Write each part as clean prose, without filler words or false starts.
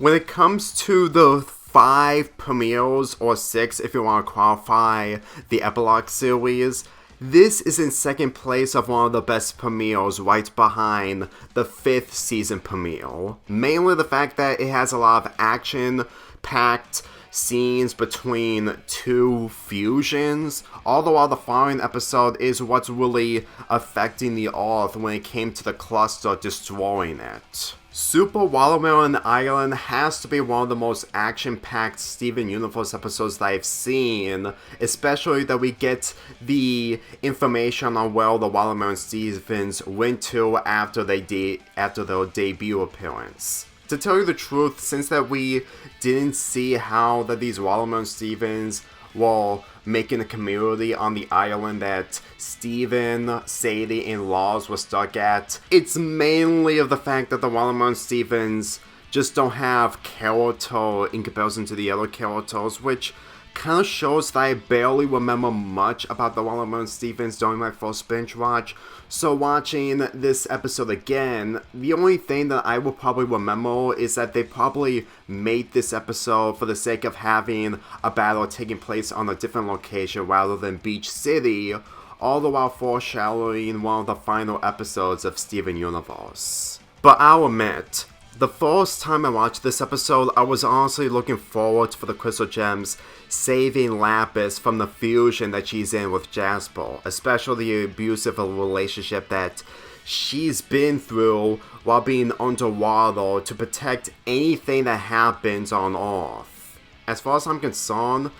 When it comes to the 5 premieres, or 6 if you want to qualify the epilogue series, this is in second place of one of the best premieres, right behind the 5th season premiere. Mainly the fact that it has a lot of action-packed scenes between 2 fusions, although the following episode is what's really affecting the Earth when it came to the cluster destroying it. Super Watermelon Island has to be one of the most action-packed Steven Universe episodes that I've seen, especially that we get the information on where the Watermelon Stevens went to after their debut appearance. To tell you the truth, since that we didn't see how that these Watermelon Stevens were making a community on the island that Steven, Sadie, and Laws were stuck at, it's mainly of the fact that the Watermelon Stevens just don't have character in comparison to the other characters, which kind of shows that I barely remember much about the Watermelon Stevens during my first binge watch. So watching this episode again, the only thing that I will probably remember is that they probably made this episode for the sake of having a battle taking place on a different location rather than Beach City, all the while foreshadowing one of the final episodes of Steven Universe. But I'll admit, the first time I watched this episode, I was honestly looking forward for the Crystal Gems saving Lapis from the fusion that she's in with Jasper, especially the abusive relationship that she's been through while being underwater to protect anything that happens on Earth. As far as I'm concerned,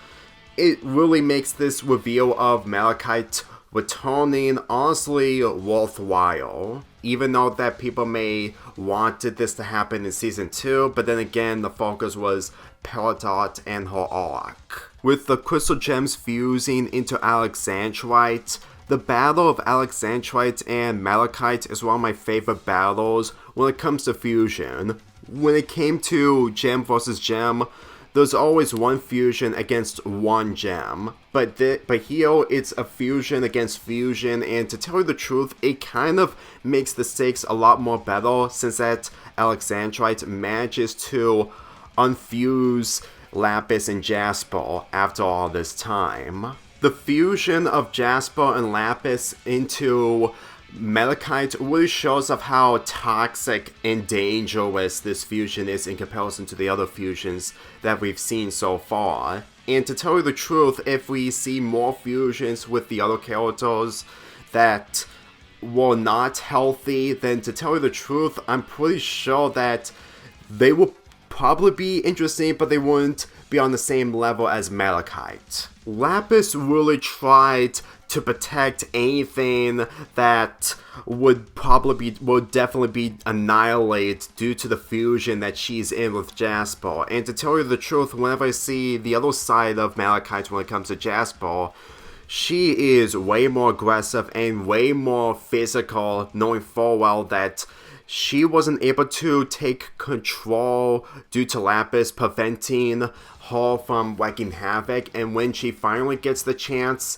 it really makes this reveal of Malachite returning honestly worthwhile, even though that people may wanted this to happen in season 2, but then again the focus was Peridot and her arc. With the Crystal Gems fusing into Alexandrite, the battle of Alexandrite and Malachite is one of my favorite battles when it comes to fusion. When it came to gem versus gem, there's always one fusion against one gem, but here it's a fusion against fusion, and to tell you the truth, it kind of makes the stakes a lot more better since that Alexandrite manages to unfuse Lapis and Jasper after all this time. The fusion of Jasper and Lapis into Malachite really shows of how toxic and dangerous this fusion is in comparison to the other fusions that we've seen so far. And to tell you the truth, if we see more fusions with the other characters that were not healthy, then to tell you the truth, I'm pretty sure that they will probably be interesting, but they wouldn't be on the same level as Malachite. Lapis really tried to protect anything that would definitely be annihilated due to the fusion that she's in with Jasper. And to tell you the truth, whenever I see the other side of Malachite when it comes to Jasper, she is way more aggressive and way more physical, knowing full well that she wasn't able to take control due to Lapis preventing her from wreaking havoc, and when she finally gets the chance,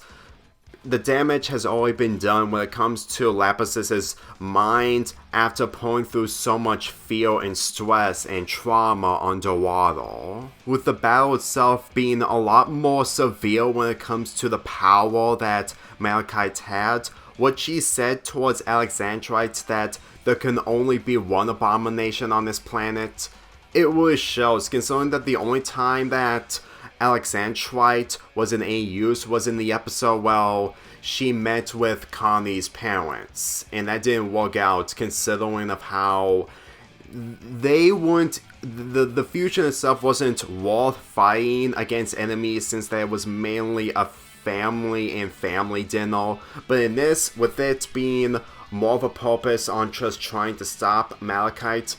the damage has already been done when it comes to Lapis's mind after pulling through so much fear and stress and trauma underwater. With the battle itself being a lot more severe when it comes to the power that Malachite had, what she said towards Alexandrite that there can only be one abomination on this planet, it really shows, considering that the only time that Alexandrite was in any use was in the episode where she met with Connie's parents, and that didn't work out considering of how they weren't, the fusion itself wasn't worth fighting against enemies since there was mainly a family and family dinner, but in this, with it being more of a purpose on just trying to stop Malachite,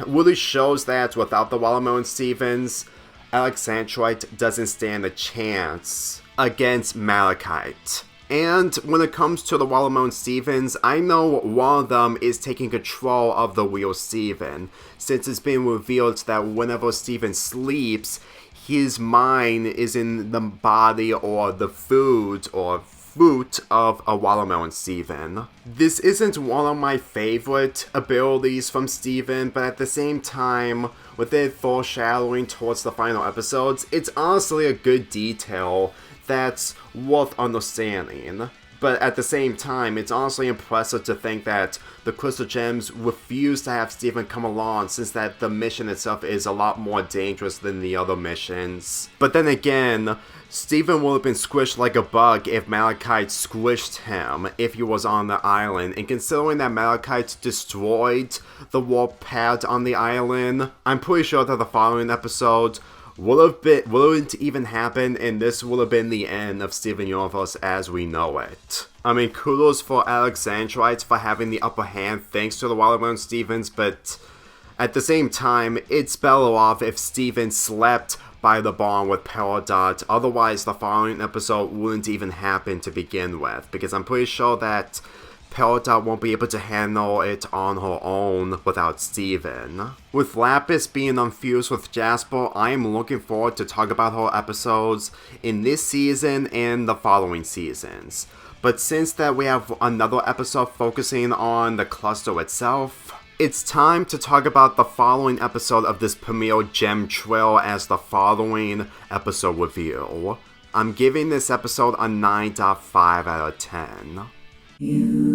really shows that without the Watermelon Stevens, Alexandrite doesn't stand a chance against Malachite. And when it comes to the Watermelon Stevens, I know one of them is taking control of the real Steven, since it's been revealed that whenever Steven sleeps, his mind is in the body or the food or fruit of a watermelon Steven. This isn't one of my favorite abilities from Steven, but at the same time, with it foreshadowing towards the final episodes, it's honestly a good detail that's worth understanding. But at the same time, it's honestly impressive to think that the Crystal Gems refuse to have Steven come along, since that the mission itself is a lot more dangerous than the other missions. But then again, Steven would have been squished like a bug if Malachite squished him if he was on the island, and considering that Malachite destroyed the warp pad on the island, I'm pretty sure that the following episode wouldn't even happen, and this would have been the end of Steven Universe as we know it. I mean, kudos for Alexandrite for having the upper hand thanks to the Watermelon Stevens, but at the same time, it's better off if Steven slept by the barn with Peridot, otherwise the following episode wouldn't even happen to begin with, because I'm pretty sure that Peridot won't be able to handle it on her own without Steven. With Lapis being unfused with Jasper, I am looking forward to talk about her episodes in this season and the following seasons. But since that we have another episode focusing on the cluster itself, it's time to talk about the following episode of this premiere Gem Trail as the following episode review. I'm giving this episode a 9.5 out of 10.